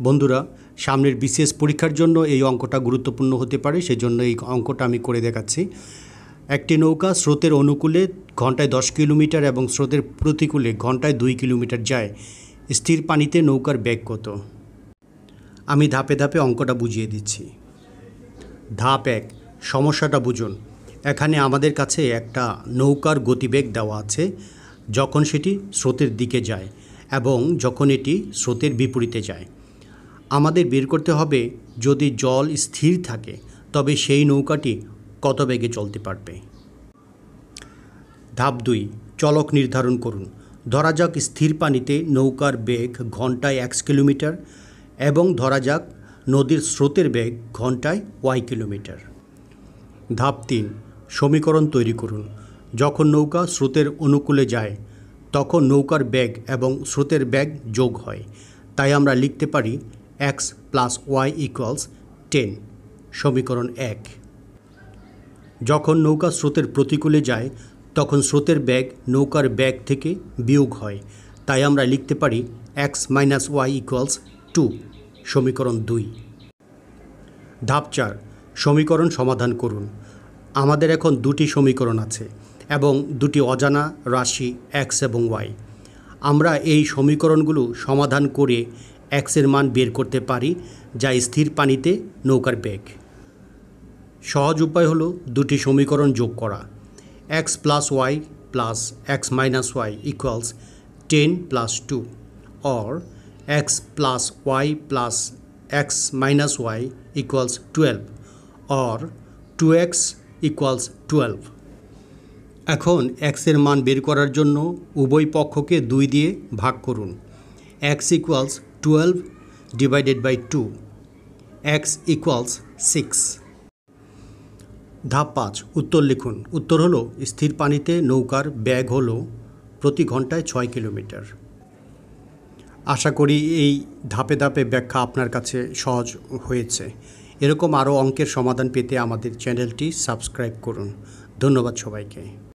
বন্ধুরা, সামনের বিসিএস পরীক্ষার জন্য এই অঙ্কটা গুরুত্বপূর্ণ হতে পারে, সেজন্য এই অঙ্কটা আমি করে দেখাচ্ছি। একটি নৌকা স্রোতের অনুকূলে ঘন্টায় 10 কিলোমিটার এবং স্রোতের প্রতিকূলে ঘন্টায় 2 কিলোমিটার যায়। স্থির পানিতে নৌকার বেগ কত? আমি ধাপে ধাপে অঙ্কটা বুঝিয়ে দিচ্ছি। ধাপ 1, সমস্যাটা বুঝুন। এখানে আমাদের কাছে একটা নৌকার গতিবেগ দেওয়া আছে যখন সেটি স্রোতের দিকে যায় এবং যখন এটি স্রোতের বিপরীতে যায়। আমাদের বের করতে হবে, যদি জল স্থির থাকে তবে সেই নৌকাটি কত বেগে চলতে পারবে। ধাপ 2, চলক নির্ধারণ করুন। ধরা যাক স্থির পানিতে নৌকার বেগ ঘন্টায় 1 কিলোমিটার এবং ধরা যাক নদীর স্রোতের বেগ ঘন্টায় y কিলোমিটার। ধাপ 3, সমীকরণ তৈরি করুন। যখন নৌকা স্রোতের অনুকূলে যায় তখন নৌকার বেগ এবং স্রোতের বেগ যোগ হয়, তাই আমরা লিখতে পারি x + y = 10। সমীকরণ 1। যখন নৌকা স্রোতের প্রতিকূলে যায় তখন স্রোতের বেগ নৌকার বেগ থেকে বিয়োগ হয়, তাই আমরা লিখতে পারি x - y = 2। সমীকরণ 2। ধাপ 4, সমীকরণ সমাধান করুন। আমাদের এখন দুটি সমীকরণ আছে এবং দুটি অজানা রাশি x এবং y। আমরা এই সমীকরণগুলো সমাধান করে x এর মান বের করতে পারি, যা স্থির পানিতে নৌকার বেগ। সহজ উপায় হলো দুটি সমীকরণ যোগ করা। x + y + x - y = 10 + 2, or x + y + x - y = 12, or 2x = 12। এখন x এর মান বের করার জন্য উভয় পক্ষকে 2 দিয়ে ভাগ করুন। x = 12 / 2, x = 6। ধাপ 5, উত্তর লিখুন। উত্তর হলো, স্থির পানিতে নৌকার বেগ হলো প্রতি ঘন্টায় 6 কিলোমিটার। আশা করি এই ধাপে ধাপে ব্যাখ্যা আপনার কাছে সহজ হয়েছে। এরকম আরও অঙ্কের সমাধান পেতে আমাদের চ্যানেলটি সাবস্ক্রাইব করুন। ধন্যবাদ সবাইকে।